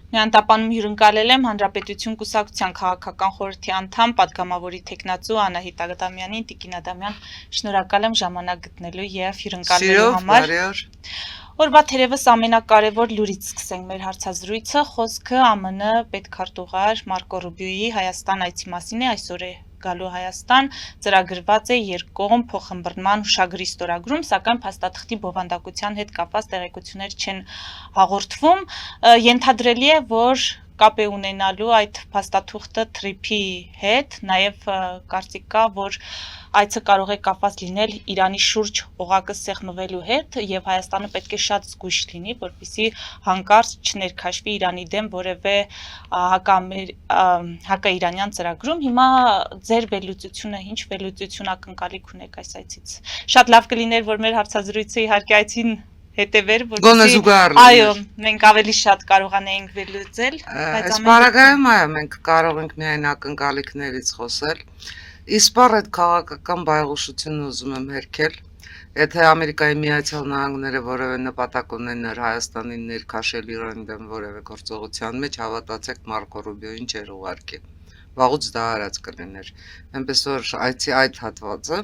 Միանտապանում հյուրընկալել եմ Հանրապետություն կուսակցության քաղաքական խորհրդի անդամ, падգամավորի թեկնածու Անահիտ Ադամյանին, Տիկին Ադամյան, շնորհակալ եմ ժամանակ գտնելու եւ հյուրընկալվելու համար։ Օրվա թերևս ամենակարևոր լուրից սկսենք մեր հարցազրույցը, խոսքը ԱՄՆ պետքարտուղար Մարկո Ռուբիոյի Հայաստան այցի մասին է, այսօր է գալու Հայաստան, ծրագրված է երկկողմ փոխըմբռնման հուշագրի ստորագրում, սակայն փաստաթղթի բովանդակության հետ կապված տեղեկություններ չեն հաղորդվում, ենթադրելի է, որ կապ է ունենալու այդ փաստաթուղթը թրիփի հետ, նաև կարծիք կա, որ այցը կարող է կապված լինել Իրանի շուրջ օղակը սեղմվելու հետ եւ Հայաստանը պետք է շատ զգույշ լինի, որպեսզի հանկարծ չներքաշվի Իրանի դեմ որևէ հակաիրանյան ծրագրում։ Հիմա ձեր վերլուծությունը, ինչ վերլուծություն ակնկալիք ունեք այս այցից։ Շատ լավ կլիներ, որ մեր հարցազրույցը իհարկե այցին հետևեր, որպեսզի այո, մենք ավելի շատ կարողանայինք վերլուծել, բայց ամենայնիվ մենք կարող ենք միայն ակնկալիքներից խոսել։ Իսպառ այդ քաղաքական բայղուշությունը ուզում եմ հերքել, եթե Ամերիկայի Միացյալ Նահանգները որևէ նպատակ ունենար Հայաստանին ներքաշել Իրանի դեմ որևէ գործողության մեջ, հավատացեք Մարկո Ռուբիոյին չէր ուղարկի։ Վաղուց դա արած կլիներ։ Այնպես որ այցի այդ հատվածը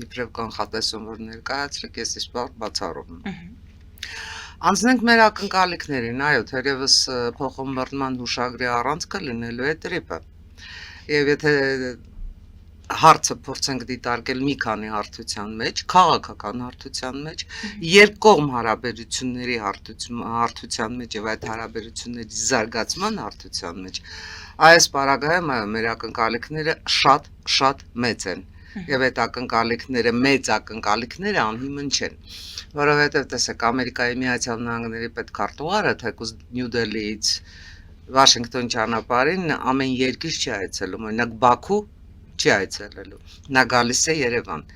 իբրև կանխատեսում որ ներկայացրեք, ես իսպառ բացառում եմ։ Անցնենք մեր ակնկալիքներին, այո, թերևս փոխըմբռնման հուշագրի առանցքը լինելու է տրիպը։ Եվ եթե հարցը փորձենք դիտարկել մի քանի հարթության մեջ, քաղաքական հարթության մեջ, երկկողմ հարաբերությունների հարթության մեջ եւ այդ հարաբերությունների զարգացման հարթության մեջ, այս պարագայում մեր ակնկալիքները շատ մեծ են։ Եվ այդ ակնկալիքները, մեծ ակնկալիքները անհիմն չեն, որովհետև տեսեք Ամերիկայի Միացյալ Նահանգների պետքարտուղարը թեկուզ Նյու Դելհիից Վաշինգտոն ճանապարհին ամեն երկիր չի այցելում, օրինակ Բաքու չի այցելելու, նա գալիս է Երևան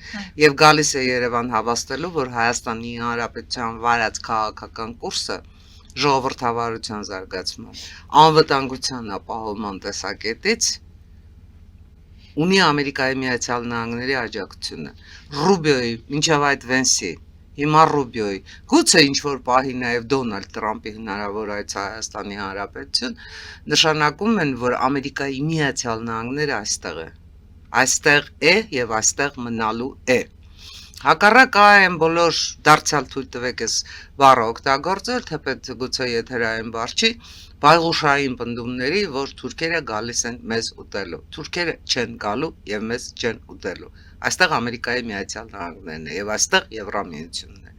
եւ գալիս է Երևան հավաստելու, որ Հայաստանի Հանրապետության վարած քաղաքական կուրսը ժողովրդավարության զարգացման, անվտանգության ապահովման տեսակետից ունի Ամերիկայի Միացյալ Նահանգների աջակցությունը, Ռուբիոյի, մինչև այդ Վենսի, հիմա Ռուբիոյի, գուցե ինչ-որ պահի նաև Դոնալդ Տրամպի հնարավոր այց Հայաստանի Հանրապետություն, նշանակում են, որ Ամերիկայի Միացյալ Նահանգները այստեղ է եւ այստեղ մնալու է։ Հակառակ այն բոլոր դարձյալ թույլ տվեք ես բառը օգտագործել, թեպետ գուցե եթերային բառ չի, բայղուշային պնդումների, որ թուրքերը գալիս են մեզ ուտելու։ Թուրքերը չեն գալու եւ մեզ չեն ուտելու։ Այստեղ Ամերիկայի Միացյալ Նահանգներն է եւ այստեղ Եվրամիությունն է։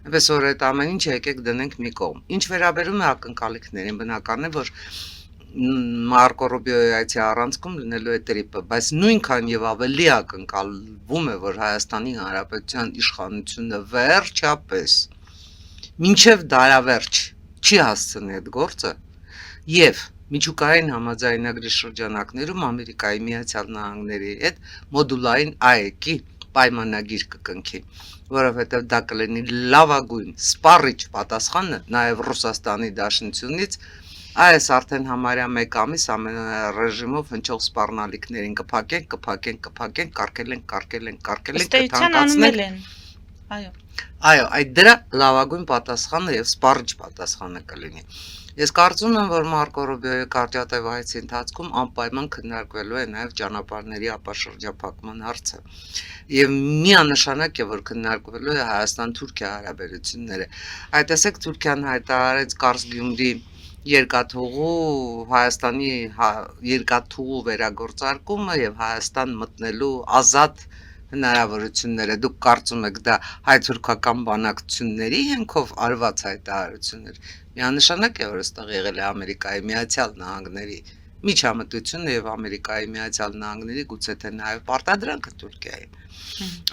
Այնպես որ այդ ամեն ինչ եկեք դնենք մի կողմ։ Ինչ վերաբերում է ակնկալիքներին, բնական է, որ Մարկո Ռուբիոյի այցի առանցքում լինելու է տրիպը, բայց նույնքան եւ ավելի ակնկալվում է, որ Հայաստանի Հանրապետության իշխանությունը վերջապես մինչև դարավերջ չի հասցնի այդ գործը եւ միջուկային համաձայնագրի շրջանակներում Ամերիկայի Միացյալ Նահանգների հետ մոդուլային ԱԵԿ-ի պայմանագիր կկնքի, որովհետև դա կլինի լավագույն սպառիչ պատասխանը նաև Ռուսաստանի Դաշնությունից, այս արդեն համարյա 1 ամիս ռեժիմով հնչող սպառնալիքներին կփակենք, կարկել ենք, կթանկացնենք։ Այո, այդ դրա լավագույն պատասխանը եւ սպառիչ պատասխանը կլինի։ Ես կարծում եմ, որ Մարկո Ռուբիոյի կարճատև այցի ընթացքում անպայման քննարկվելու է նաև ճանապարհների ապաշրջափակման հարցը։ Եվ միանշանակ է, որ քննարկվելու է Հայաստան-Թուրքիա հարաբերությունները։ Այդ տեսեք Թուրքիան հայտարարեց Կարս-Գյումրի երկաթուղու Հայաստանի երկաթուղու վերագործարկումը եւ Հայաստան մտնելու ազատ հնարավորությունները, դուք կարծում եք դա հայ-թուրքական բանակցությունների հենքով արված հայտարարություններ, միանշանակ է, որ այստեղ եղել է Ամերիկայի Միացյալ Նահանգների միջամտությունը եւ Ամերիկայի Միացյալ Նահանգների գուցե թե նաեւ պարտադրանքը Թուրքիային։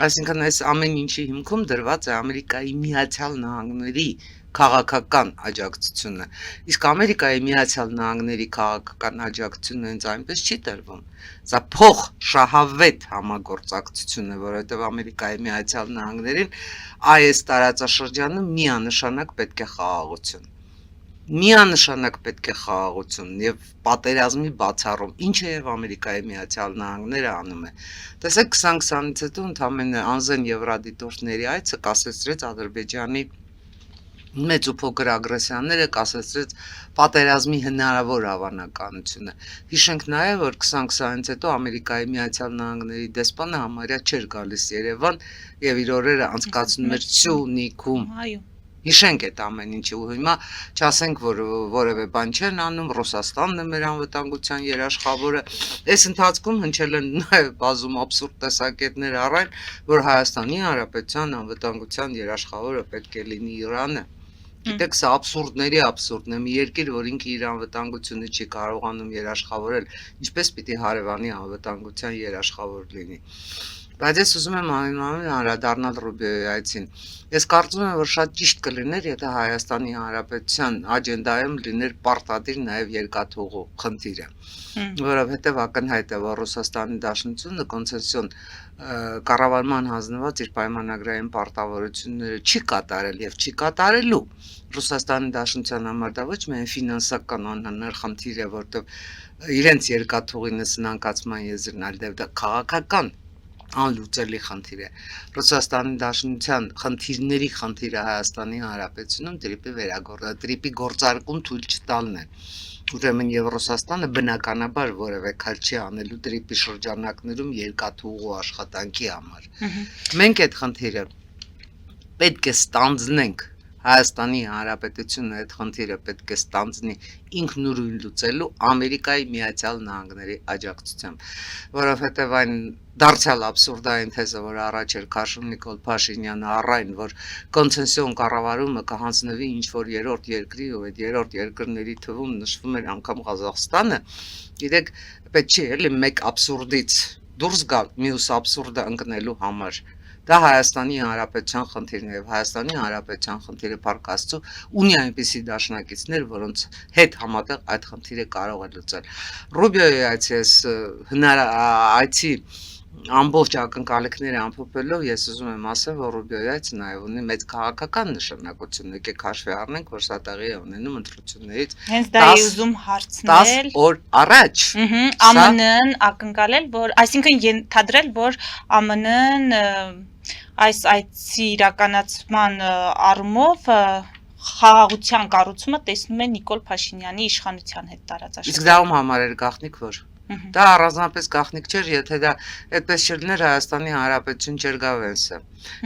Այսինքն այս ամեն ինչի հիմքում դրված է Ամերիկայի Միացյալ Նահանգների քաղաքական աջակցությունը, իսկ Ամերիկայի Միացյալ Նահանգների քաղաքական աջակցությունը հենց այնպես չի տրվում։ Սա փող շահավետ համագործակցություն է, որովհետև Ամերիկայի Միացյալ Նահանգներին այս տարածաշրջանում միանշանակ պետք է խաղաղություն։ Միանշանակ պետք է խաղաղություն եւ պատերազմի բացառում, ինչը եւ Ամերիկայի Միացյալ Նահանգները անում է։ Տեսեք 2020-ից հետո ընդամենը անզեն եվրադիտորդների այցը կասեցրեց Ադրբեջանի մեծ ու փոքր ագրեսիաները կասեցրեց պատերազմի հնարավոր հավանականությունը։ Հիշենք նաև, որ 2020-ից հետո Ամերիկայի Միացյալ Նահանգների դեսպանը համարյա չէր գալիս Երևան եւ իր օրերը անցկացնում էր Սյունիքում։ Այո։ Հիշենք այդ ամեն ինչը ու հիմա չասենք, որ որևէ բան չեն անում, Ռուսաստանն է մեր անվտանգության երաշխավորը։ Այս ընթացքում հնչել են նաև բազում абսուրդ տեսակետներ առայն, որ Հայաստանի Հանրապետության անվտանգության երաշխավորը պետք է լինի Իրանը։ Գիտեք, սա абսուրդների абսուրդն է։ Մի երկիր, որ ինքը իր անվտանգությունը չի կարողանում երաշխավորել, ինչպես պիտի հարևանի անվտանգության երաշխավոր լինի։ Բայց ես ուզում եմ անմիջապես անդրադառնալ Ռուբիոյի այցին։ Ես կարծում եմ, որ շատ ճիշտ կլիներ, եթե Հայաստանի Հանրապետության աջենդայում լիներ պարտադիր նաև երկաթուղու խնդիրը, որովհետև ակնհայտ է, որ Ռուսաստանի Դաշնությունը կոնցեսիոն կառավարման հանձնված իր պայմանագրային պարտավորությունները չի կատարել եւ չի կատարելու։ Ռուսաստանի Դաշնության համար դա ոչ միայն ֆինանսական անհնար խնդիր է, որտեղ իրենց երկաթուղի սնանկացման եզրն այլ դա քաղաքական անլուծելի խնդիր է։ Ռուսաստանի Դաշնության խնդիրների խնդիրը Հայաստանի Հանրապետությունում տրիպի գործարկում թույլ չտալն է։ Ուրեմն եւ Ռուսաստանը բնականաբար որևէ քայլ չի անելու տրիպի շրջանակներում երկաթուղու աշխատանքի համար։ Մենք այդ խնդիրը պետք է ստանձնենք։ Հայաստանի Հանրապետությունը այդ խնդիրը պետք է ստանձնի ինքնուրույն լուծելու Ամերիկայի Միացյալ Նահանգների աջակցությամբ, որովհետև այն դարձյալ абսուրդային թեզը, որ առաջ էր քաշում Նիկոլ Փաշինյանը, առայն որ կոնցեսիոն կառավարումը կհանձնվի ինչ-որ երրորդ երկրի, ու այդ երրորդ երկրների թվում նշվում էր անգամ Ղազախստանը, գիտեք, պետք չի էլի մեկ абսուրդից դուրս գալ մյուս абսուրդը ընկնելու համար։ Դա Հայաստանի Հանրապետության խնդիրն է եւ Հայաստանի Հանրապետության խնդիրը Փառք Աստծո ունի այնպիսի դաշնակիցներ, որոնց հետ համատեղ այդ խնդիրը կարող է լուծել։ Ռուբիոյի այցի ամբողջ ակնկալիքները ամփոփելով ես ուզում եմ ասել, որ Ռուբիոյի այցը նաև ունի մեծ քաղաքական նշանակություն։ Եկեք հաշվի առնենք, որ սա տեղի է ունենում ընտրություններից հենց դա է ուզում հարցնել 10 օր առաջ։ ԱՄՆ-ն ակնկալել, որ այսինքն ենթադրել, որ ԱՄՆ-ն այս այցի իրականացման առումով խաղաղության կառուցումը տեսնում է Նիկոլ Փաշինյանի իշխանության հետ տարածաշրջանում։ Իսկ դա ում համար էր գաղտնիք, որ դա առանձնապես գաղտնիք չէր, եթե դա այդպես չլիներ Հայաստանի Հանրապետություն չէր գա Վենսը։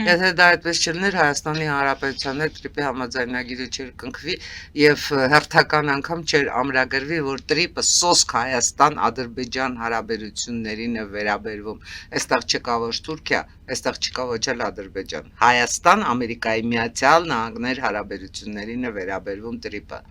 Եթե դա այդպես չլիներ Հայաստանի Հանրապետության հետ տրիպի համաձայնագիրը չէր կնքվի եւ հերթական անգամ չէր ամրագրվի, որ տրիպը սոսկ Հայաստան-Ադրբեջան հարաբերություններին է վերաբերվում։ Այստեղ չկա ոչ Թուրքիա, այստեղ չկա ոչ էլ Ադրբեջան։ Հայաստան Ամերիկայի Միացյալ Նահանգներ հարաբերություններին է վերաբերվում տրիպը։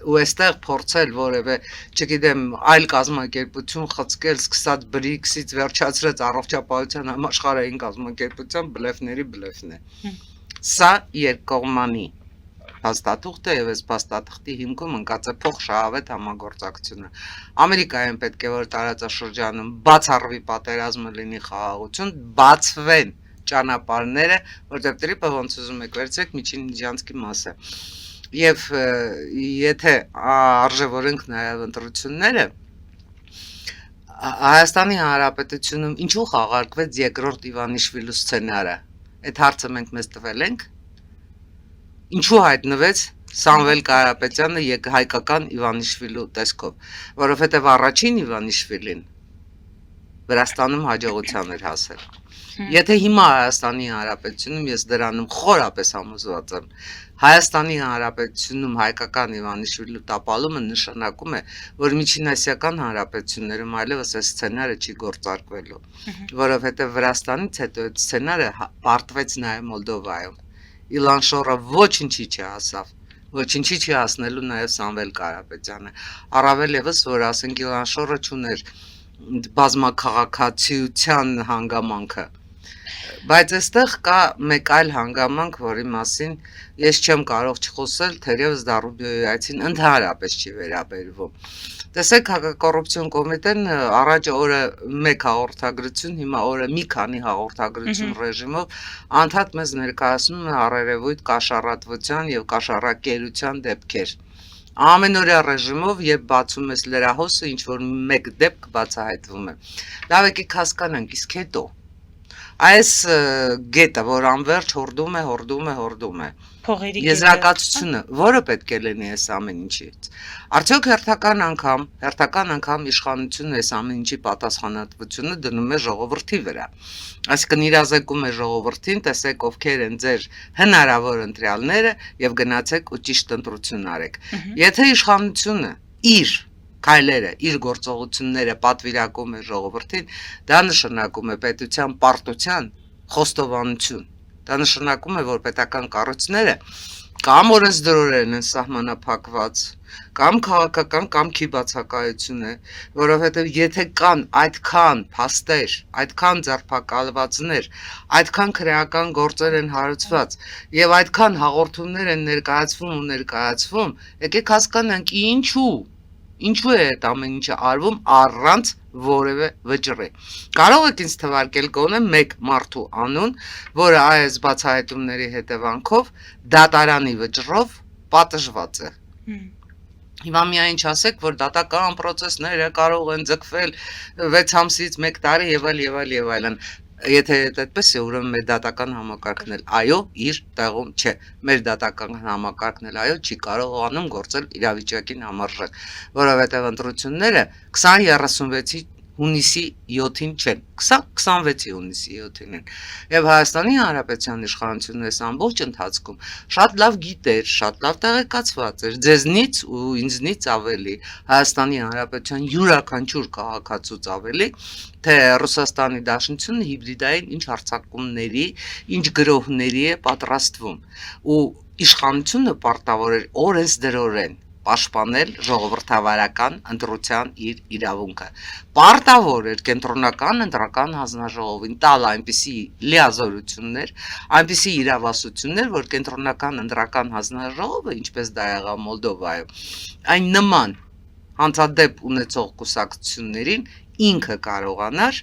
Ու այստեղ փորձել որևէ, չգիտեմ, այլ կազմակերպություն խցկել, սկսած BRICS-ից վերջացրած առողջապահության համաշխարհային կազմակերպության բլեֆների բլեֆն է։ Սա երկկողմանի փաստաթուղթ է եւ այս փաստաթղթի հիմքում ընկած է փոխշահավետ համագործակցությունը։ Ամերիկայում պետք է որ տարածաշրջանում բացառվի պատերազմը լինի խաղաղություն, բացվեն ճանապարհները, որտեղ տրիպը ոնց ուզում եք վերցրեք միջին միջանցքի մաս է։ Եվ եթե արժևորենք նաև ընտրությունները, Հայաստանի Հանրապետությունում ինչու խաղարկվեց երկրորդ Իվանիշվիլու սցենարը։ Այդ հարցը մենք մեզ տվել ենք։ Ինչու հայտնվեց Սամվել Կարապետյանը հայկական Իվանիշվիլու տեսքով, որովհետև առաջին Իվանիշվիլին Վրաստանում հաջողության էր հասել։ Եթե հիմա Հայաստանի Հանրապետությունում ես դրանում խորապես համոզված եմ, Հայաստանի Հանրապետությունում հայկական Իվանիշվիլու տապալումը նշանակում է, որ միջինասիական հանրապետություններում այլևս այս սցենարը չի գործարկվելու, որովհետև Վրաստանից հետո այդ սցենարը պարտվեց նաև Մոլդովայում։ Իլան Շորը ոչինչի չհասավ, ոչինչի չի հասնելու նաև Սամվել Կարապետյանը։ Առավել եւս, որ ասենք Իլան Շորը չուներ բազմաքաղաքացիության հանգամանքը։ Բայց այստեղ կա մեկ այլ հանգամանք, որի մասին ես չեմ կարող չխոսել, թերևս դա Ռուբիոյի այցին ընդհանրապես չի վերաբերվում։ Տեսեք, հակակոռուպցիոն կոմիտեն առաջ օրը 1 հաղորդագրություն, հիմա օրը մի քանի հաղորդագրություն ռեժիմով անդադ մեզ ներկայացնում է առերևույթ կաշառատվության եւ կաշառակերության դեպքեր։ Ամենօրյա ռեժիմով, երբ բացում ես լրահոսը, ինչ որ մեկ դեպք բացահայտվում է։ Լավ եկեք հասկանանք, իսկ հետո այս գետը, որ անverջ հորդում է, Փողերի եզրակացությունը, որը պետք է լինի այս ամեն ինչից։ Արդյոք հերթական անգամ իշխանությունը այս ամեն ինչի պատասխանատվությունը դնում է ժողովրդի վրա։ Այսինքն իրազեկում է ժողովրդին, տեսեք ովքեր են ձեր հնարավոր ընտրյալները եւ գնացեք ու ճիշտ ընտրություն արեք։ Եթե իշխանությունը իր քայլերը, իր գործողությունները պատվիրակում է ժողովրդին, դա նշանակում է պետության պարտության խոստովանություն։ Դա նշանակում է, որ պետական կառույցները կամ օրենսդրորեն են սահմանափակված, կամ քաղաքական կամքի բացակայություն է, որովհետև եթե կան այդքան փաստեր, այդքան ձերբակալվածներ, այդքան քրեական գործեր են հարուցված եւ այդքան հաղորդումներ են ներկայացվում, եկեք հասկանանք ինչու է այդ ամեն ինչը արվում առանց որևէ վճռի։ Կարող եք ինձ թվարկել գոնե մեկ մարդու անուն, որը այս բացահայտումների հետևանքով դատարանի վճռով պատժված է։ Հիմա միայն չասեք, որ դատական process-ները կարող են ձգվել 6 ամսից 1 տարի եւ այլն։ Եթե այդպես է, ուրեմն մեր դատական համակարգն էլ այո, իր տեղում չէ։ Մեր դատական համակարգն էլ այո, չի կարողանում գործել իրավիճակին համարժեք, որովհետև ընտրությունները 2036-ի հունիսի 7-ին չեն, 2026-ի հունիսի 7-ին են։ Եվ Հայաստանի Հանրապետության իշխանությունը այս ամբողջ ընթացքում շատ լավ գիտեր, շատ լավ տեղեկացված էր, ձեզնից ու ինձնից ավելի, Հայաստանի Հանրապետության յուրաքանչյուր քաղաքացուց ավելի, թե Ռուսաստանի Դաշնությունը հիբրիդային ինչ հարձակումների, ինչ գրոհների է պատրաստվում, ու իշխանությունը պարտավոր էր օրենսդրորեն պաշտպանել ժողովրդավարական ընտրության իր իրավունքը։ Պարտավոր էր կենտրոնական ընտրական հանձնաժողովին տալ այնպիսի լիազորություններ, այնպիսի իրավասություններ, որ կենտրոնական ընտրական հանձնաժողովը, ինչպես դա եղավ Մոլդովայում, այն նման հանցադեպ ունեցող կուսակցություններին ինքը կարողանար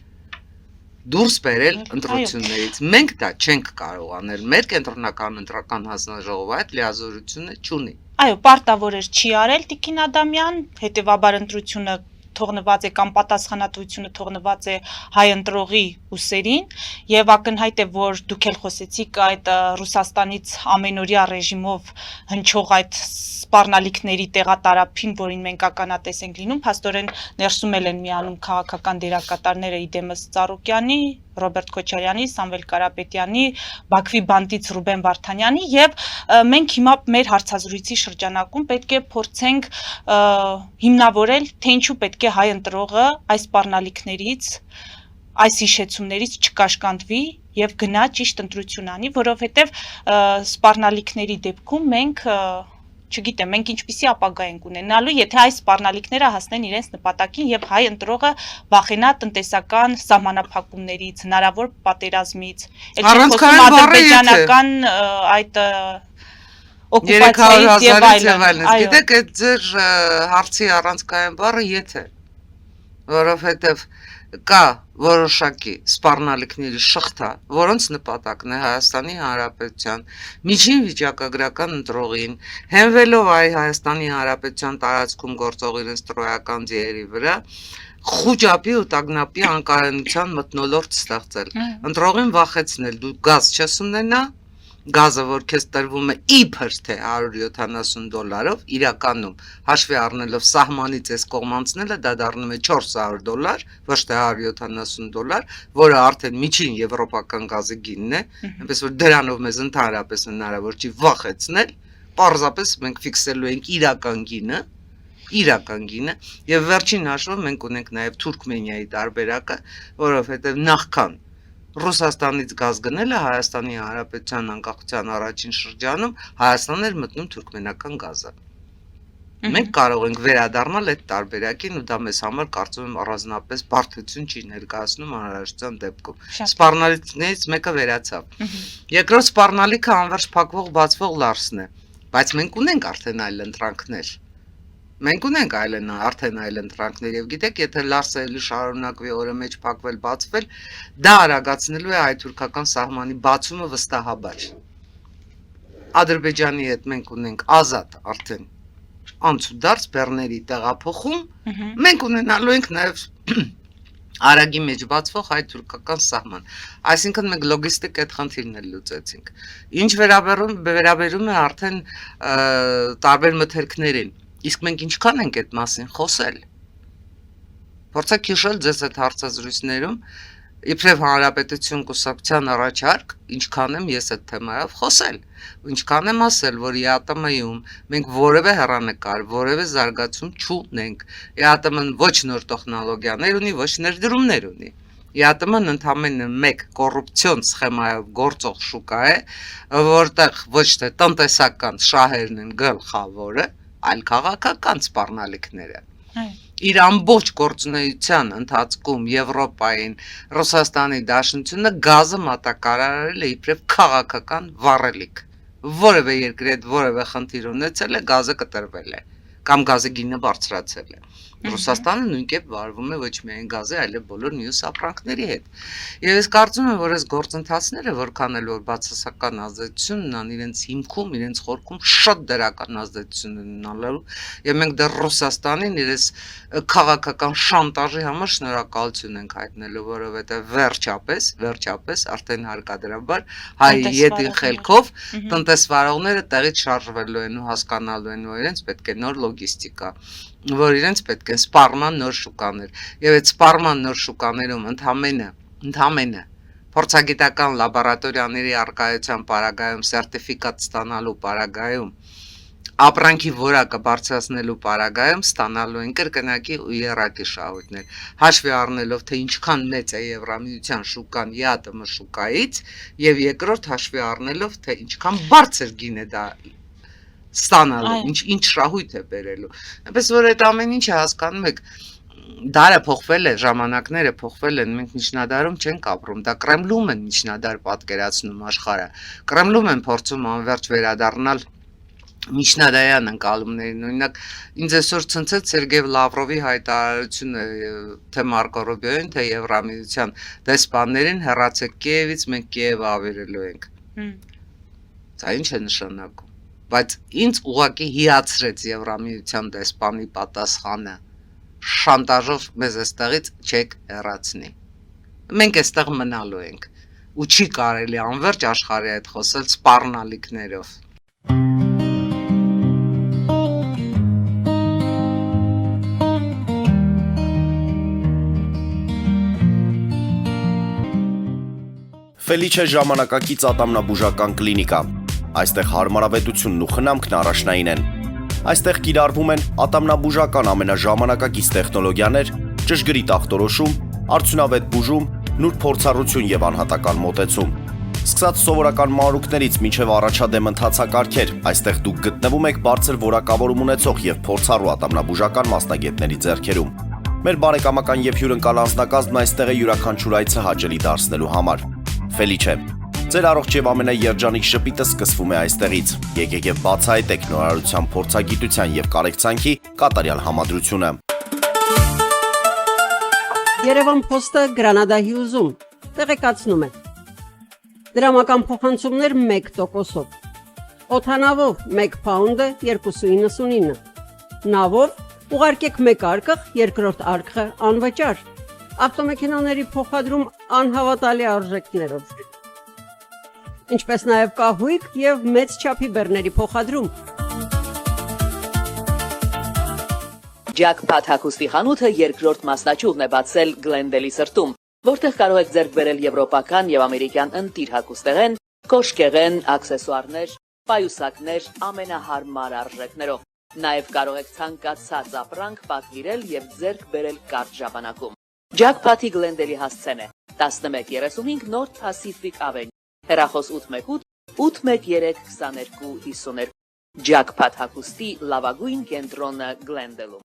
դուրս բերել ընտրություններից։ Մենք դա չենք կարողանել, մեր կենտրոնական ընտրական հանձնաժողովը այդ լիազորությունը չունի։ Այո, պարտավոր էր չի արել Տիկին Ադամյան, հետևաբար ընտրությունը թողնված է կամ պատասխանատվությունը թողնված է հայ ընտրողի ուսերին եւ ակնհայտ է, որ դուք էլ խոսեցիք այդ Ռուսաստանից ամենօրյա ռեժիմով հնչող այդ սպառնալիքների տեղատարափին, որին մենք ականատես ենք լինում, փաստորեն ներսում են միանում քաղաքական դերակատարները իդեմս Ծառուկյանի, Ռոբերտ Քոչարյանի, Սամվել Կարապետյանի, Բաքվի բանտից Ռուբեն Վարդանյանի եւ մենք հիմա մեր հարցազրույցի շրջանակում պետք է փորձենք հիմնավորել, թե ինչու պետք է հայ ընտրողը այս սպառնալիքներից, այս հիշեցումներից չկաշկանդվի եւ գնա ճիշտ ընտրություն անի, որովհետեւ սպառնալիքների դեպքում մենք չգիտեմ, մենք ինչպիսի ապագա ենք ունենալու, եթե այս սպառնալիքները հասնեն իրենց նպատակին եւ հայ ընտրողը վախենա տնտեսական սահմանափակումներից, հնարավոր պատերազմից, ադրբեջանական այդ օկուպացիայից եւ այլն։ Գիտեք, այդ ձեր հարցի առանցքային բառը եթե, որովհետեւ կա որոշակի սպառնալիքների շղթա, որոնց նպատակն է Հայաստանի Հանրապետության միջին վիճակագրական ընտրողին, հենվելով Հայաստանի Հանրապետության տարածքում գործող իրենց տրոյական ձիերի վրա, խուճապի ու տագնապի անկայունության մթնոլորտ ստեղծել։ Ընտրողին վախեցնել, դու գազ չես ունենա, գազը, որ քեզ տրվում է իբր թե $170, իրականում հաշվի առնելով սահմանից այս կողմ անցնելը, դա դառնում է $400, ոչ թե $170, որը արդեն միջին եվրոպական գազի գինն է, այնպես որ դրանով մեզ ընդհանրապես հնարավոր չի վախեցնել, պարզապես մենք ֆիքսելու ենք իրական գինը, եւ վերջին հաշվով մենք ունենք նաեւ Թուրքմենիայի տարբերակը, որովհետեւ նախքան Ռուսաստանից գազ գնելը Հայաստանի Հանրապետության անկախության առաջին շրջանում Հայաստան էր մտնում թուրքմենական գազը։ Մենք կարող ենք վերադառնալ այդ տարբերակին ու դա մեզ համար կարծում եմ առանձնապես բարդություն չի ներկայացնում անհրաժեշտության դեպքում։ Սպառնալիքներից մեկը վերացավ։ Երկրորդ սպառնալիքը անվերջ փակվող բացվող լարսն է, բայց մենք ունենք արդեն այլ ընտրանքներ։ Մենք ունենք արդեն այլ ընտրանքներ եւ գիտեք, եթե լարսը էլի շարունակվի օրը մեջ փակվել, բացվել, դա արագացնելու է հայ-թուրքական սահմանի բացումը վստահաբար։ Ադրբեջանի հետ մենք ունենք ազատ արդեն անցուդարձ բեռների տեղափոխում, մենք ունենալու ենք նաեւ Արագի մեջ բացվող հայ-թուրքական սահման։ Այսինքն մենք լոգիստիկ այդ խնդիրն էլ լուծեցինք։ Ինչ վերաբերում է արդեն տարբեր մթերքներին, իսկ մենք ինչքան ենք այդ մասին խոսել։ Փորձեք հիշել ձեզ այդ հարցազրույցներում, իբրև Հանրապետություն կուսակցության առաջարկ, ինչքան եմ ես այդ թեմայով խոսել, ինչքան եմ ասել, որ ԵԱՏՄ-ում մենք որևէ հեռանկար, որևէ զարգացում չունենք։ ԵԱՏՄ-ն ոչ նոր տեխնոլոգիաներ ունի, ոչ ներդրումներ ունի։ ԵԱՏՄ-ն ընդամենը մեկ կոռուպցիոն սխեմայով գործող շուկա է, որտեղ ոչ թե տնտեսական շահերն են գլխավորը, այլ քաղաքական սպառնալիքները։ Իր ամբողջ գործունեության ընթացքում Եվրոպային, Ռուսաստանի Դաշնությունը գազը մատակարարել է իբրև քաղաքական վառելիք։ Որևէ երկրի հետ որևէ խնդիր ունեցել է, գազը կտրվել է, կամ գազի գինը բարձրացել է։ Ռուսաստանը նույնքեւ վարվում է ոչ միայն գազի, այլև բոլոր մյուս ապրանքների հետ։ Եվ ես կարծում եմ, որ այս գործընթացները, որքան էլ որ բացասական ազդեցություն ունեն, իրենց հիմքում, իրենց խորքում շատ դրական ազդեցություն ունենալու, եւ մենք դեռ Ռուսաստանին իրենց քաղաքական շանտաժի համար շնորհակալություն ենք հայտնելու, որովհետեւ վերջապես արդեն հարկադրաբար հայ ետին խելքով տնտեսվարողները տեղից շարժվելու են ու հասկանալու են, որ իրենց պետք է նոր լոգիստիկա, որ իրենց պետք է սպառման նոր շուկաներ, եւ այդ սպառման նոր շուկաներում ընդամենը փորձագիտական լաբորատորիաների առկայության պարագայում, սերտիֆիկատ ստանալու պարագայում, ապրանքի որակը բարձրացնելու պարագայում ստանալու են կրկնակի ու եռակի շահույթներ, հաշվի առնելով, թե ինչքան մեծ է Եվրամիության շուկան ԵԱՏՄ շուկայից, եւ երկրորդ հաշվի առնելով, թե ինչքան բարձր գին է դա ստանալու, ինչ շահույթ է բերելու։ Այնպես որ այդ ամեն ինչը հասկանում եք, դարը փոխվել է, ժամանակները փոխվել են, մենք միջնադարում չենք ապրում, դա Կրեմլում են միջնադար պատկերացնում աշխարհը, Կրեմլում են փորձում անverջ վերադառնալ միջնադարյան ընկալումներին, օրինակ ինձ այսօր ցնցեց Սերգեյ Լավրովի հայտարարությունը թե Մարկո Ռուբիոյին, թե Եվրամիության դեսպաններին, հեռացեք Կիևից, մենք Կիևը ավերելու ենք։ Դա ինչ է նշանակում։ Բայց ինձ ուղղակի հիացրեց Եվրամիության դեսպանի պատասխանը, շանտաժով մեզ այստեղից չեք հեռացնի։ Մենք այստեղ մնալու ենք ու չի կարելի անverջ աշխարհի հետ խոսել սպառնալիքներով։ Ֆելիչե ժամանակակից ատամնաբուժական կլինիկա։ Այստեղ հարմարավետությունն ու խնամքն առաջնային են։ Այստեղ կիրառվում են ատամնաբուժական ամենաժամանակակից տեխնոլոգիաներ, ճշգրիտ ախտորոշում, արդյունավետ բուժում, նուրբ փորձառություն եւ անհատական մոտեցում։ Սկսած սովորական մանրուքներից մինչև առաջադեմ ընթացակարգեր, այստեղ դուք գտնվում եք բարձր որակավորում ունեցող եւ փորձառու ատամնաբուժական մասնագետների ձեռքերում։ Մեր բարեկամական եւ հյուրընկալ անձնակազմն այստեղ է յուրաքանչյուր այցը հաճելի դարձնելու համար։ Ֆելիչե, ձեր առողջ եւ ամենաերջանիկ շպիտը սկսվում է այստեղից։ Եկեք եւ բացահայտեք նորարարության, փորձագիտության եւ կարեկցանքի կատարյալ համադրությունը։ Երևան Փոստը Գրանադա Հյուզում տեղեկացնում է։ Դրամական փոխանցումներ 1%-ով։ Օդանավով 1 փաունդը 2.99։ Նավով ուղարկեք 1 արկղ, երկրորդ արկղը անվճար։ Ավտոմեքենաների փոխադրում անհավատալի արժեքներով։ Ինչպես նաև կահույք եւ մեծ չափի բեռների փոխադրում։ Ջակփաթ հագուստի խանութը երկրորդ մասնաճյուղն է բացել Գլենդելի սրտում, որտեղ կարող եք ձեռք բերել եվրոպական եւ ամերիկյան ընտիր հագուստեղեն, կոշկեղեն, աքսեսուարներ, պայուսակներ ամենահարմար արժեքներով։ Նաև կարող եք ցանկացած ապրանք պատվիրել եւ ձեռք բերել կարճ ժամանակում։ Ջակփաթի Գլենդելի հասցեն է 1135 North Pacific Avenue, հեռախոս 818 813 2252։ Ջակփաթ հագուստի լավագույն կենտրոնը Գլենդելում։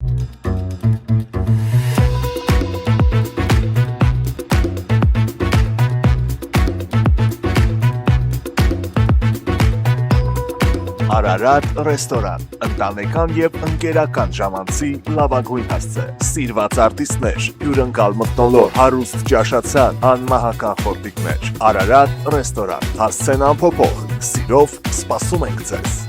Արարատ ռեստորան, ընտանեկան եւ ընկերական ժամանցի լավագույն հասցե, սիրված արտիստներ, հյուրընկալ մթնոլորտ, հարուստ ճաշացան, անմահական խորտիկներ, Արարատ ռեստորան, հասցեն անփոփոխ, սիրով սպասում ենք ձեզ։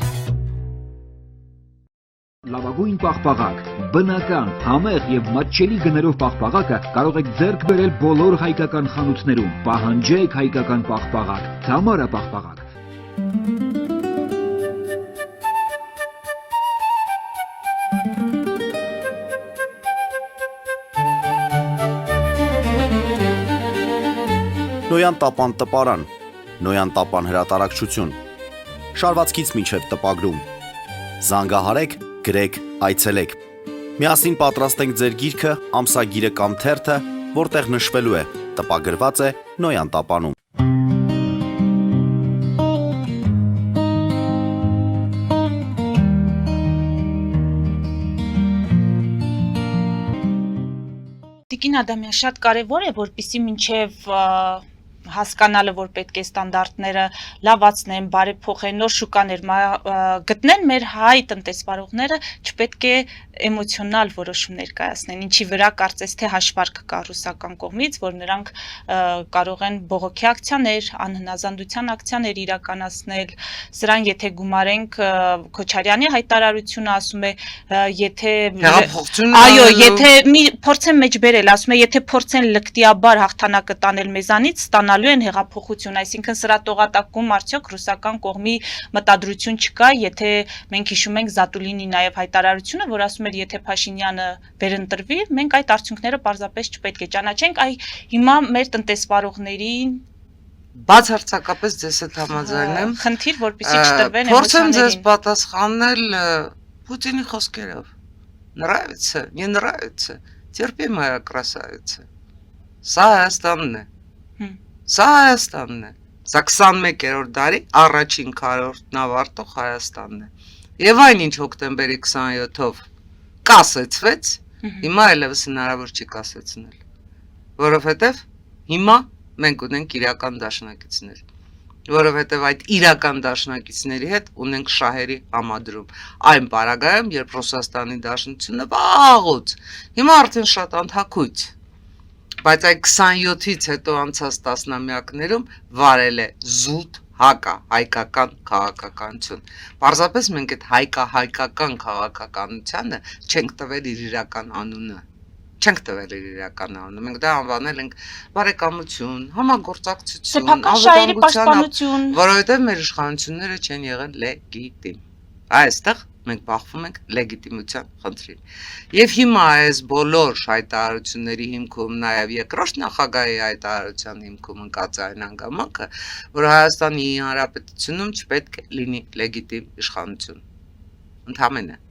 լավագույն պաղպաղակ, բնական, համեղ եւ մատչելի գներով պաղպաղակը կարող եք ձեռք բերել բոլոր հայկական խանութներում։ Պահանջեք հայկական պաղպաղակ, Թամարա պաղպաղակ։ Նոյան տապան տպարան, Նոյան տապան հրատարակչություն, շարվածքից մինչև տպագրում, զանգահարեք, գրեք, այցելեք, միասին պատրաստենք ձեր գիրքը, ամսագիրը կամ թերթը, որտեղ նշվելու է, տպագրված է Նոյան տապանում։ Տիկին Ադամյան, շատ կարևոր է, որպեսզի մինչև հասկանալը, որ պետք է ստանդարտները լավացնեն, բարեփոխեն, նոր շուկաներ գտնեն մեր հայ տնտեսվարողները, չպետք է էմոցիոնալ որոշումներ կայացնեն, ինչի վրա կարծես թե հաշվարկ կա ռուսական կողմից, որ նրանք կարող են բողոքի ակցիաներ, անհնազանդության ակցիաներ իրականացնել, սրան եթե գումարենք Քոչարյանի հայտարարությունը ասում է, եթե այո, եթե փորձեն մեջ բերել, ասում է, եթե փորձեն լկտիաբար հաղթանակը տանել մեզանից, ստանալու են հեղափոխություն, այսինքն սրա տողատակում արդյոք ռուսական կողմի մտադրություն չկա, եթե մենք հիշում ենք Զատուլինի նաև հայտարարությունը, որ ասում էր, եթե Փաշինյանը վերընտրվի, մենք այդ արդյունքները պարզապես չպետք է ճանաչենք, հիմա մեր տնտեսվարողներին բացարձակապես ձեզ հետ համաձայնեմ։ Խնդիր, որպեսզի չտրվեն Փորձեմ ձեզ էմոցիաներին։ պատասխանել Պուտինի խոսքերով։ Нравится, не нравится, терпи, моя красавица։ Սա Հայաստանն է։ Սա Հայաստանն է։ Սա 21-րդ դարի առաջին քառորդն ավարտող Հայաստանն է։ Եվ այնինչ հոկտեմբերի 27-ով կասեցվեց, հիմա այլևս հնարավոր չի կասեցնել, որովհետև հիմա մենք ունենք իրական դաշնակիցներ, որովհետև այդ իրական դաշնակիցների հետ ունենք շահերի համադրում, այն պարագայում, երբ Ռուսաստանի դաշնությունը վաղուց, հիմա արդեն շատ անթակույց, բայց այդ 27-ից հետո անցած տասնամյակներում վարել է զուտ հայկական քաղաքականություն։ Պարզապես մենք այդ հայկական քաղաքականությանը չենք տվել իր իրական անունը։ Չենք տվել իր իրական անունը։ Մենք դա անվանել ենք բարեկամություն, համագործակցություն, Սեփական շահերի պաշտպանություն, որովհետև մեր իշխանությունները չեն եղել լեգիտիմ։ Այստեղ մենք բախվում ենք լեգիտիմության խնդրին։ Եվ հիմա այս բոլոր հայտարարությունների հիմքում, նաև երկրորդ նախագահի հայտարարության հիմքում ընկած այն հանգամանքը, որ Հայաստանի Հանրապետությունում չպետք է լինի լեգիտիմ իշխանություն։ Ընդհանրապես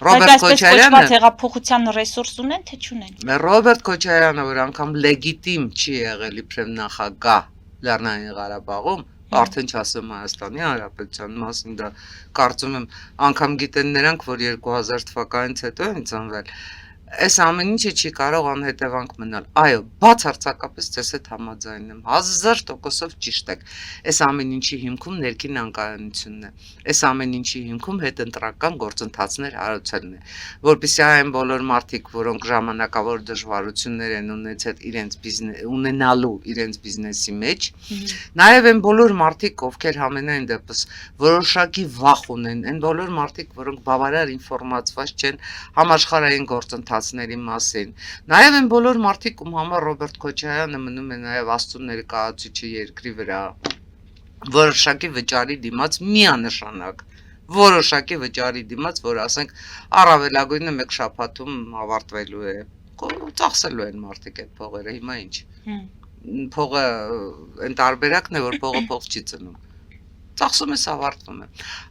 Ռոբերտ Քոչարյանը հեղափոխության ռեսուրս ունեն, թե չունեն։ Ռոբերտ Քոչարյանը, որ անգամ լեգիտիմ չի եղել իբրև նախագահ Լեռնային Ղարաբաղում, արդեն չասեմ Հայաստանի Հանրապետության մասին, դա կարծում եմ անգամ գիտեն նրանք, որ 2000 թվականից հետո են ծնվել, այս ամեն ինչը չի կարող անհետևանք մնալ։ Այո, բացարձակապես ձեզ հետ համաձայնում եմ, 1000%-ով ճիշտ եք։ Այս ամեն ինչի հիմքում ներքին անկայունությունն է։ Այս ամեն ինչի հիմքում հետընտրական գործընթացներ հարուցելն է, որպեսզի այն բոլոր մարդիկ, որոնք ժամանակավոր դժվարություններ են ունենալու իրենց բիզնեսի մեջ, նաև այն բոլոր մարդիկ, ովքեր համենայն դեպս որոշակի վախ ունեն, այն բոլոր մարդիկ, որոնք բավարար ինֆորմացված չեն համաշխարհային գործընթացների մասին, նաև այն բոլոր մարդիկ, ում համար Ռոբերտ Քոչարյանը մնում է նաև Աստծո ներկայացուցիչը երկրի վրա, որոշակի վճարի դիմաց միանշանակ, որոշակի վճարի դիմաց, որ ասենք առավելագույնը մեկ շաբաթում ավարտվելու է, ծախսելու են մարդիկ այդ փողերը, հիմա ինչ։ Փողը այն տարբերակն է, որ փողը փող չի ծնում։ Ծախսում ես ավարտվում է։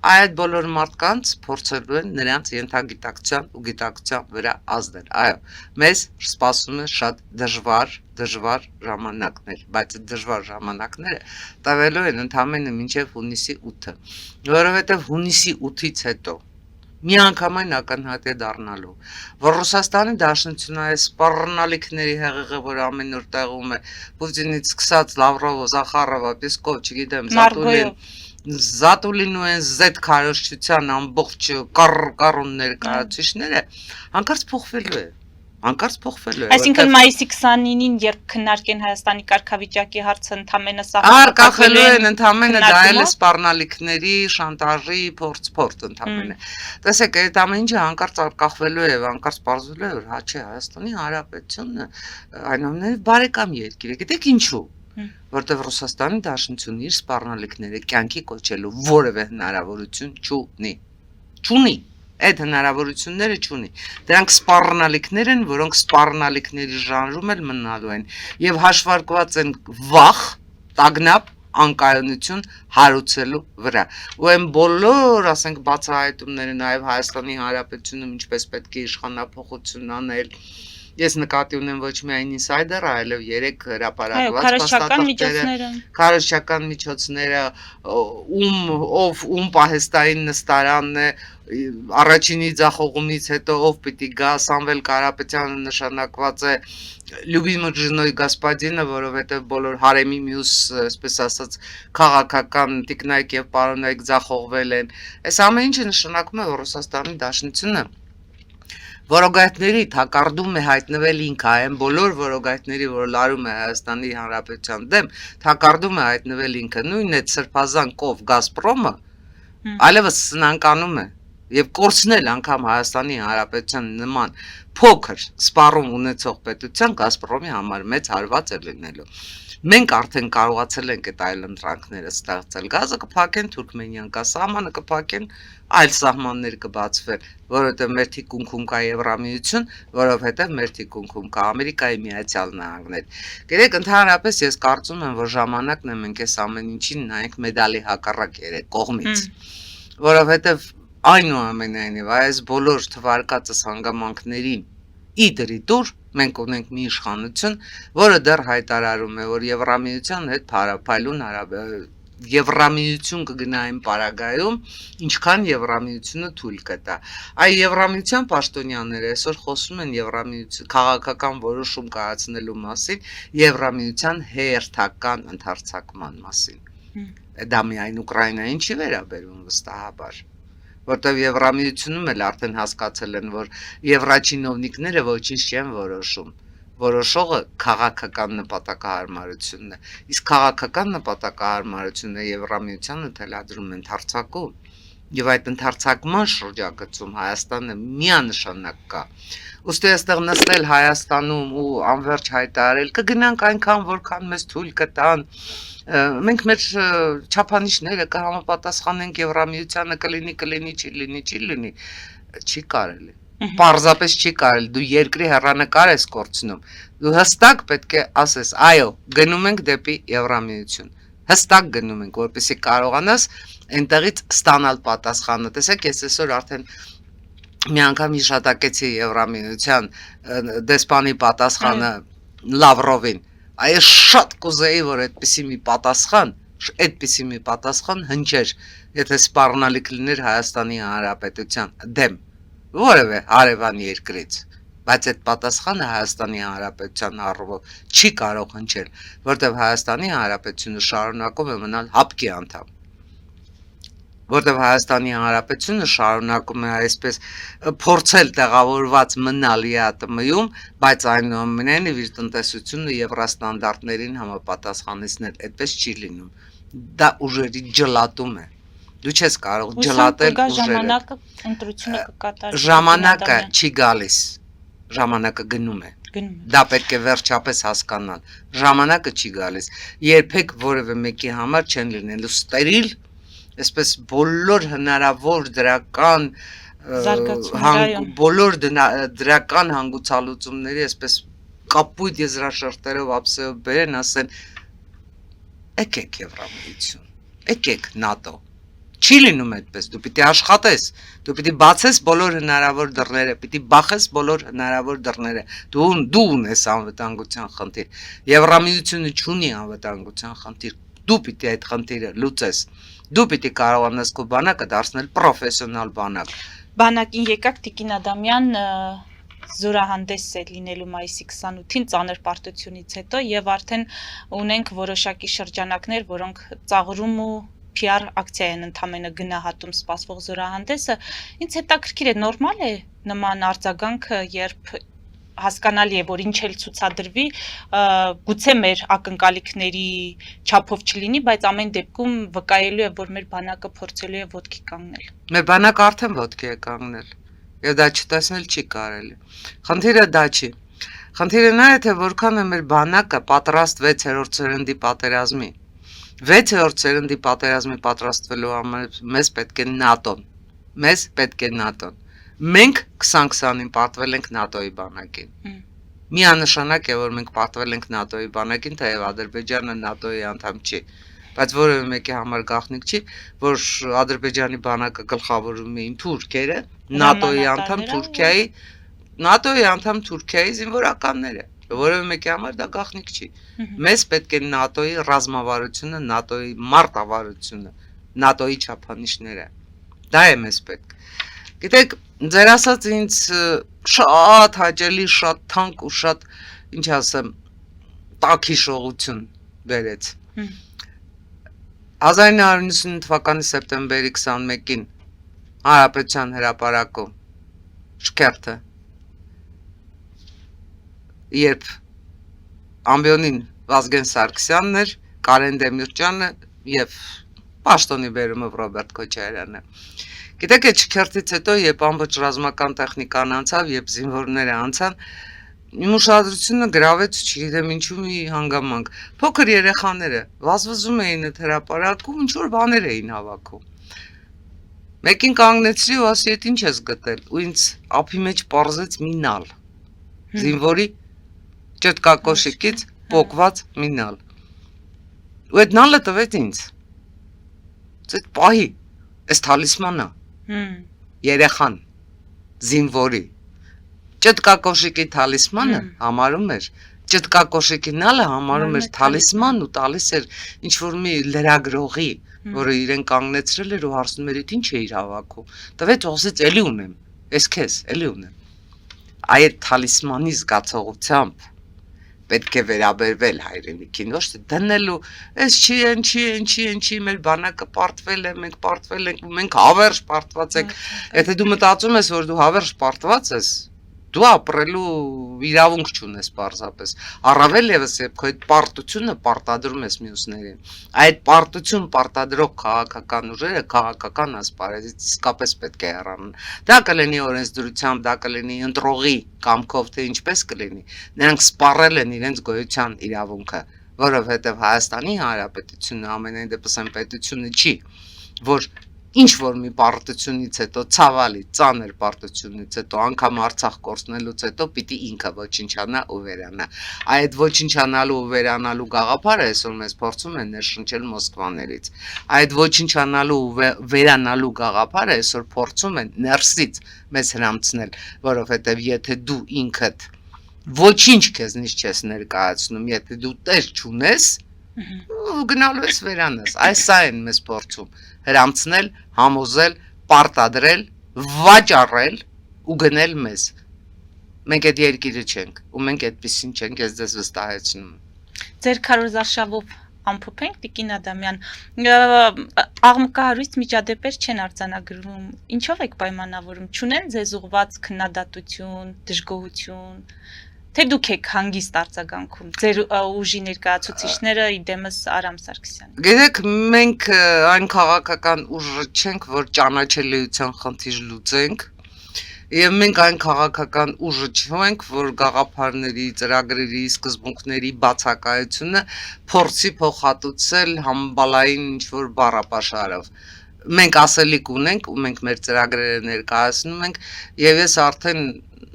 Այդ բոլոր մարդկանց փորձելու են նրանց ենթագիտակցության ու գիտակցության վրա ազդել։ Այո, մեզ սպասում է շատ դժվար ժամանակներ, բայց այդ դժվար ժամանակները տևելու են ընդամենը մինչև հունիսի 8-ը, որովհետև հունիսի 8-ից հետո միանգամայն ակնհայտ է դառնալու, որ Ռուսաստանի Դաշնությունը այս սպառնալիքների հեղեղը, որ ամեն օր տեղում է, Պուտինից սկսած Լավրովը, Զախարովը, Պեսկով, չգիտեմ, Զատուլին ու այն Z քարոզչության ամբողջ կառուն ներկայացուցիչները հանկարծ փոխվելու է։ Անկարծ փոխվելու է։ Այսինքն մայիսի 29-ին երբ քննարկեն Հայաստանի կարգավիճակի հարցը ընդամենը Արկախելու են ընդամենը դա էլ է սպառնալիքների, շանտաժի, փորձ ընդամենը։ Տեսեք, այդ ամեն ինչը հանկարծ արկախվելու է եւ հանկարծ բարձվելու է, որ հա չէ, Հայաստանի Հանրապետությունը այնուամենայնիվ բարեկամ երկիր է։ Գիտեք ինչու։ Որտեղ Ռուսաստանի Դաշնությունն իր սպառնալիքները կյանքի կոչելու որևէ հնարավորություն չունի։ Այդ հնարավորությունները չունի։ Դրանք սպառնալիքներ են, որոնք սպառնալիքների ժանրում էլ մնալու են եւ հաշվարկված են վախ, տագնապ, անկայունություն հարուցելու վրա։ Ու այն բոլոր, ասենք, բացահայտումները նաեւ Հայաստանի Հանրապետությունում ինչպես պետք է իշխանափոխություն անել։ Ես նկատի ունեմ ոչ միայն ինսայդերը, այլև 3 հրապարակված փաստաթղթերը, քարոզչական միջոցները, ում պահեստային նստարանն է, առաջինի ձախողումից հետո ով պիտի գա, Սամվել Կարապետյանը նշանակված է Լյուբիմիր Ժնոյ Գասպադինը, որովհետև բոլոր հարեմի մյուս, այսպես ասած, քաղաքական տիկնայք եւ պարոնայք ձախողվել են։ Այս ամեն ինչը նշանակում է, որ Ռուսաստանի Դաշնությունը որոգայթների թակարդում է հայտնվել ինքը, այն բոլոր որոգայթների, որ լարում է Հայաստանի Հանրապետության դեմ, թակարդում է հայտնվել ինքը, նույն այդ սրբազան կով Գազպրոմը, այլևս սնանկանում է եւ կորցնել անգամ Հայաստանի Հանրապետության նման փոքր սպառում ունեցող պետության Գազպրոմի համար մեծ հարված է լինելու։ Մենք արդեն կարողացել ենք այդ այլընտրանքները ստեղծել։ Գազը կփակեն Թուրքմենիան կա, սահմանը կփակեն, այլ սահմաններ կբացվեն, որովհետև մեր թիկունքում կա Եվրամիություն, որովհետև մեր թիկունքում կա Ամերիկայի Միացյալ Նահանգներ։ Գիտեք, ընդհանրապես ես կարծում եմ, որ ժամանակն է մենք այս ամեն ինչին նայենք մեդալի հակառակ երեք կողմից, որովհետև այնուամենայնիվ այս բոլոր թվարկածս հանգամանքներին իդրի դուր մենք ունենք մի իշխանություն, որը դեռ հայտարարում է, որ Եվրամիության հետ փայլուն Եվրամիություն կգնա այն պարագայում, ինչքան Եվրամիությունը թույլ կտա։ Այ Եվրամիության պաշտոնյաները այսօր խոսում են Եվրամիության քաղաքական որոշում կայացնելու մասին, Եվրամիության հերթական ընդհանրացման մասին։ Դա միայն Ուկրաինային չի վերաբերում վստահաբար, որտեղ Եվրամիությունում էլ արդեն հասկացել են, որ եվրաչինովնիկները ոչինչ չեն որոշում։ Որոշողը քաղաքական նպատակահարմարությունն է։ Իսկ քաղաքական նպատակահարմարությունը Եվրամիությանը թելադրում են ընդարձակում։ Եվ այդ ընդարձակման շրջագծում Հայաստանը միանշանակ կա։ Ուստի այստեղ նստել Հայաստանում ու անverջ հայտարարել կգնանք այնքան, որքան մեզ թույլ կտան։ Մենք մեր չափանիշները կհամապատասխանենք Եվրամիությանը, կլինի, չի լինի, չի կարելի։ Պարզապես չի կարելի, դու երկրի հեռանկար ես կորցնում։ Դու հստակ պետք է ասես, այո, գնում ենք դեպի Եվրամիություն։ Հստակ գնում ենք, որպեսզի կարողանաս այնտեղից ստանալ պատասխանը։ Տեսեք, ես այսօր արդեն մի անգամ հիշատակեցի Եվրամիության դեսպանի պատասխանը Լավրովին։ Այս շատ կուզեի, որ այդպիսի մի պատասխան հնչեր, եթե սպառնալիք լիներ Հայաստանի Հանրապետության դեմ, որևէ հարևան երկրից, բայց այդ պատասխանը Հայաստանի Հանրապետության առումով չի կարող հնչել, որտեղ Հայաստանի Հանրապետությունը շարունակում է մնալ ՀԱՊԿ-ի անդամ, որտեղ Հայաստանի Հանրապետությունը շարունակում է այսպես փորձել տեղավորված մնալ ԵԱՏՄ-ում, բայց այնուամենայնիվ իր տնտեսությունը եվրոստանդարտներին համապատասխանեցնել, այդպես չի լինում։ Դա ուժերի ջլատում է։ Դու չես կարող ջլատել ուժերը։ Ժամանակը ընտրությունը կկատարի։ Ժամանակը չի գալիս։ Ժամանակը գնում է։ Դա պետք է վերջապես հասկանալ։ Ժամանակը չի գալիս։ Երբեք որևէ մեկի համար չեն լինելու ստերիլ, այսպես բոլոր հնարավոր դրական բոլոր դրական հանգուցալուծումների այսպես կապույտ եզրաշերտերով ափսեով բերեն, ասեն եկեք Եվրամիություն, եկեք ՆԱՏՕ։ Չի լինում այդպես, դու պիտի աշխատես, դու պիտի բացես բոլոր հնարավոր դռները, պիտի բախես բոլոր հնարավոր դռները, դու ունես անվտանգության խնդիր, Եվրամիությունը չունի անվտանգության խնդիր, դու պիտի այդ խնդիրը լուծես, դու պիտի կարողանաս քո բանակը դարձնել պրոֆեսիոնալ բանակ։ Բանակին եկակ Տիկին Ադամյան զորահանդես է լինելու մայիսի 28-ին ծանր պարտությունից հետո եւ արդեն ունենք որոշակի շրջանակներ, որոնք ծաղրում ու PR ակցիա են ընդամենը գնահատում սպասվող զորահանդեսը։ Ինձ հետաքրքիր է, նորմալ է նման արձագանքը, երբ հասկանալի է, որ ինչ էլ ցուցադրվի, գուցե մեր ակնկալիքների չափով չլինի, բայց ամեն դեպքում վկայելու է, որ մեր բանակը փորձելու է ոտքի կանգնել։ Մեր բանակը արդեն ոտքի է կանգնել, եւ դա չտեսնել չի կարելի։ Խնդիրը դա չի։ Խնդիրը նա է, թե որքան է մեր բանակը պատրաստ 6-րդ սերնդի պատերազմի։ 6-րդ սերնդի պատերազմի պատրաստվելու համար մեզ պետք է ՆԱՏՕ-ն։ Մեզ պետք է ՆԱՏՕ-ն։ Մենք 2020-ին պատվել ենք ՆԱՏՕ-ի բանակին։ Միանշանակ է, որ մենք պատվել ենք ՆԱՏՕ-ի բանակին, թեև Ադրբեջանը ՆԱՏՕ-ի անդամ չի, բայց որևէ մեկի համար գաղտնիք չի, որ Ադրբեջանի բանակը գլխավորում էին թուրքերը, ՆԱՏՕ-ի անդամ Թուրքիայի զինվորականները, որևէ մեկի համար դա գաղտնիք չի։ Մեզ պետք է ՆԱՏՕ-ի ռազմավարությունը, ՆԱՏՕ-ի մարտավարությունը, ՆԱՏՕ-ի չափանիշները։ Դա է մեզ պետք։ Գիտեք, ձեր ասած ինձ շատ հաճելի, շատ թանկ ու շատ, ինչ ասեմ, տաք հիշողություն բերեց։ 1999 թվականի սեպտեմբերի 21-ին Հանրապետության հրապարակում Շքերթը, երբ ամբիոնին Վազգեն Սարգսյանն էր, Կարեն Դեմիրճյանը եւ պաշտոնի բերումով Ռոբերտ Քոչարյանը։ Գիտեք, այդ Շքերթից հետո, երբ ամբողջ ռազմական տեխնիկան անցավ, երբ զինվորները անցան, իմ ուշադրությունը գրավեց, չգիտեմ ինչու մի հանգամանք։ Փոքր երեխաները վազվզում էին այդ հրապարակում, ինչ որ բաներ էին հավաքում։ Մեկին կանգնեցրի ու ասի, «Էդ ինչ ես գտել»։ Ու ինձ ափի մեջ պարզեց մի նալ։ Զինվորի ճտկակոշիկից պոկված մի նալ։ Ու այդ նալը տվեց ինձ։ Այդ պահի, այս թալիսմանա։ Երեխան, զինվորի, ճտկակոշիկի թալիսմանը համարում էր, ճտկակոշիկի նալը համարում էր թալիսման ու տալիս էր ինչ-որ մի լրագրողի, որը իրեն կանգնեցրել էր ու հարցնում էր, ինչ է իր հավաքում, տվեց ոսից էլի ունեմ, ես քեզ էլի ունեմ, այդ թալիսմանի զգացողությամբ պետք է վերաբերվել հայրենիքին, ոչ թե դնելու, այս չի, մեր բանակը պարտվել է, մենք պարտվել ենք, մենք հավերժ պարտված ենք, եթե դու մտածում ես, որ դու հավերժ պարտված ես, դու ապրելու իրավունք չունես պարզապես, առավել ևս, երբ քո այդ պարտությունը պարտադրում ես մյուսներին, այդ պարտություն պարտադրող քաղաքական ուժերը քաղաքական ասպարեզից իսկապես պետք է հեռանան, դա կլինի օրենսդրությամբ, դա կլինի ընտրողի կամքով, թե ինչպես կլինի, նրանք սպառել են իրենց գոյության իրավունքը, որովհետև Հայաստանի Հանրապետությունը ամենայն դեպս այն պետությունը չի, որ ինչ որ մի պարտությունից հետո, ցավալի, ծանր պարտությունից հետո, անգամ Արցախ կորցնելուց հետո պիտի ինքը ոչնչանա ու վերանա։ Այդ ոչնչանալու ու վերանալու գաղափարը այսօր մեզ փորձում են ներշնչել Մոսկվաներից։ Այդ ոչնչանալու ու վերանալու գաղափարը այսօր փորձում են ներսից մեզ հրամցնել, որովհետև եթե դու ինքդ ոչինչ քեզնից չես ներկայացնում, եթե դու տեր չունես, գնալու ես վերանաս։ Այս սա են մեզ փորձում հրամցնել, համոզել, պարտադրել, վաճառել ու գնել մեզ։ Մենք այդ երկիրը չենք, ու մենք այդպեսին չենք, ես ձեզ վստահեցնում եմ։ Ձեր քարոզարշավով ամփոփենք, Տիկին Ադամյան, աղմկահարույց միջադեպեր չեն արձանագրվում, ինչով եք պայմանավորում, չունեն ձեզ ուղված քննադատություն, դժգոհություն, թե դուք եք հանգիստ արձագանքում, ձեր ուժի ներկայացուցիչները իդեմս Արամ Սարգսյանը։ Գիտեք, մենք այն քաղաքական ուժը չենք, որ ճանաչելիության խնդիր լուծենք, եւ մենք այն քաղաքական ուժը չենք, որ գաղափարների, ծրագրերի, սկզբունքների բացակայությունը փորձի փոխհատուցել համբալային ինչ-որ բառապաշարով։ Մենք ասելիք ունենք ու մենք մեր ծրագրերը ներկայացնում ենք եւ ես արդեն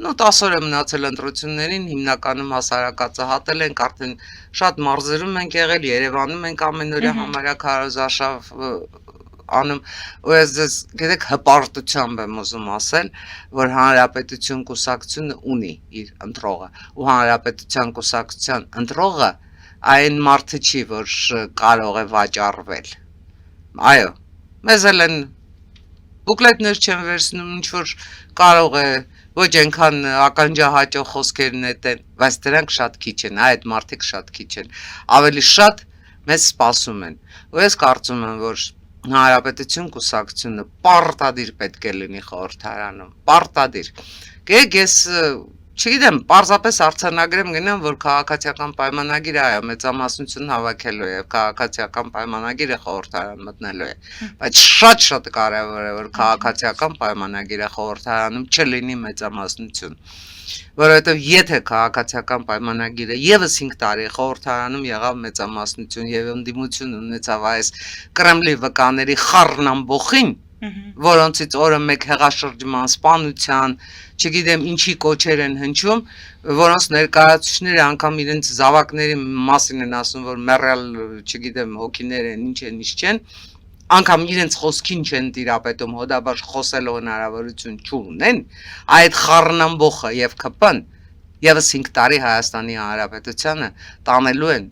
10 օր եմ մնացել ընտրություններին, հիմնականում հասարակածահատել ենք, արդեն շատ մարզերում ենք եղել, Երևանում ենք ամենօրյա համարյա քարոզարշավ անում, ու ես ձեզ գիտեք հպարտությամբ եմ ուզում ասել, որ Հանրապետություն կուսակցությունը ունի իր ընտրողը, ու Հանրապետության կուսակցության ընտրողը այն մարդը չի, որ կարող է վաճառվել։ Այո, մեզ էլ են բուկլետներ չեն վերցնում, ինչ որ կարող է ոչ այնքան ականջահաճող խոսքեր նետեն, բայց դրանք շատ քիչ են, այդ մարդիկ շատ քիչ են, ավելի շատ մեզ սպասում են, ու ես կարծում եմ, որ Հանրապետություն կուսակցությունը պարտադիր պետք է լինի խորհրդարանում, պարտադիր։ Գիտեք, ես Չգիտեմ, պարզապես արձանագրեմ գնամ, որ քաղաքացիական պայմանագիրը այո, մեծամասնություն հավաքելու է եւ քաղաքացիական պայմանագիրը խորհրդարան մտնելու է, բայց շատ կարեւոր է, որ քաղաքացիական պայմանագիրը խորհրդարանում չլինի մեծամասնություն, որովհետեւ եթե քաղաքացիական պայմանագիրը եւս 5 տարի խորհրդարանում եղավ մեծամասնություն եւ ընդդիմություն ունեցավ այս Կրեմլի վկաների խառնամբոխին, որոնցից օրը մեկ հեղաշրջման, սպանության, չգիտեմ ինչի կոչեր են հնչում, որոնց ներկայացուցիչները անգամ իրենց զավակների մասին են ասում, որ մեռյալ, չգիտեմ, հոգիներ են, ինչ են, ինչ չեն, անգամ իրենց խոսքին չեն տիրապետում, հոդաբար խոսելու հնարավորություն չունեն, այդ խառնամբոխը եւ ԿՊ-ն եւս 5 տարի Հայաստանի Հանրապետությանը տանելու են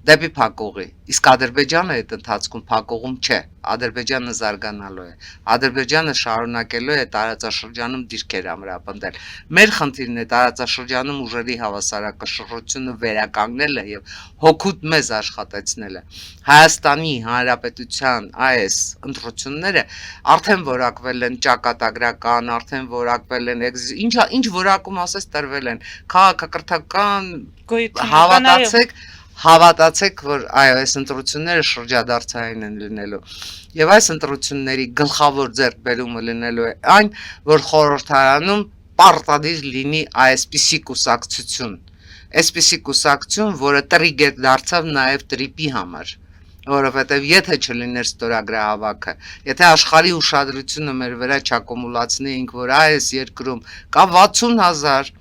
դեպի փակուղի, իսկ Ադրբեջանը այդ ընթացքում փակուղում չէ, Ադրբեջանը զարգանալու է, Ադրբեջանը շարունակելու է տարածաշրջանում դիրքեր ամրապնդել, մեր խնդիրն է տարածաշրջանում ուժերի հավասարակշռությունը վերականգնելը եւ հոգուտ մեզ աշխատեցնելը, Հայաստանի Հանրապետության այս ընտրությունները արդեն որակվել են ճակատագրական, արդեն որակվել են, ինչ որակում ասես տրվել են, քաղաքակրթական Հավատացեք, որ այո, այս ընտրությունները շրջադարձային են լինելու եւ այս ընտրությունների գլխավոր ձեռքբերումը լինելու է այն, որ խորհրդարանում պարտադիր լինի այսպիսի կուսակցություն, որը տրիգեր դարձավ նաեւ տրիպի համար, որովհետեւ եթե չլիներ ստորագրահավաքը, եթե աշխարհի ուշադրությունը մեր վրա չակումուլացնեինք, որ այս երկրում կա 60,000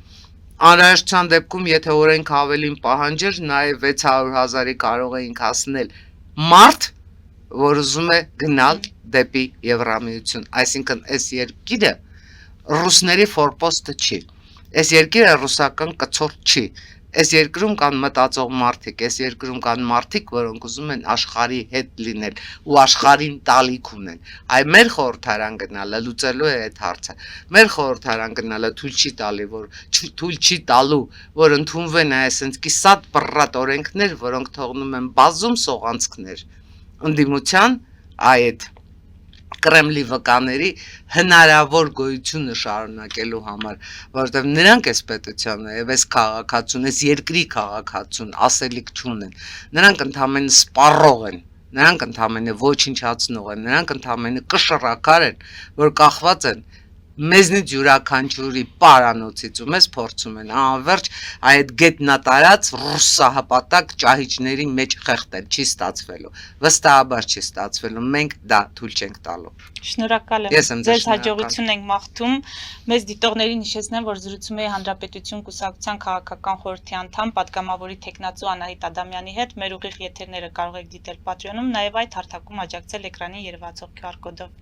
Անհրաժեշտության դեպքում, եթե օրենք ավելին պահանջեր, նաև 600,000-ի կարող էինք հասնել մարդ, որ ուզում է գնալ դեպի Եվրամիություն, այսինքն այս երկիրը ռուսների ֆորպոստը չի, այս երկիրը ռուսական կցորդ չի, այս երկրում կան մտածող մարդիկ, այս երկրում կան մարդիկ, որոնք ուզում են աշխարհի հետ լինել ու աշխարհին տալիք ունեն, այ մեր խորհրդարան գնալը լուծելու է այդ հարցը, մեր խորհրդարան գնալը թույլ չի տալու, որ ընդունվեն այսպես կիսատ բռատ օրենքներ, որոնք թողնում են բազում սողանցքներ ընդդիմության այդ Կրեմլի վկաների հնարավոր գոյությունը շարունակելու համար, որովհետև նրանք այս պետությանը եւ այս քաղաքացուն, այս երկրի քաղաքացուն ասելիք չունեն, նրանք ընդամենը սպառող են, նրանք ընդամենը ոչնչացնող են, նրանք ընդամենը կշռակար են, որ կախված են մեզնից յուրաքանչյուրի պարանոցից ու մեզ փորձում են անverջ այդ գետնատարած ռուսահպատակ ճահիճների մեջ խեղդել, չի ստացվելու, վստահաբար չի ստացվելու, մենք դա թույլ չենք տալու։ Շնորհակալ եմ, ձեզ հաջողություն ենք մաղթում, մեզ դիտողներին հիշեցնեմ, որ զրուցում էի Հանրապետություն կուսակցության քաղաքական խորհրդի անդամ, պատգամավորի թեկնածու Անահիտ Ադամյանի հետ, մեր ուղիղ եթերները կարող եք դիտել Patreon-ում, նաև այդ հարթակում աջակցել էկրանին երևացող QR կոդով։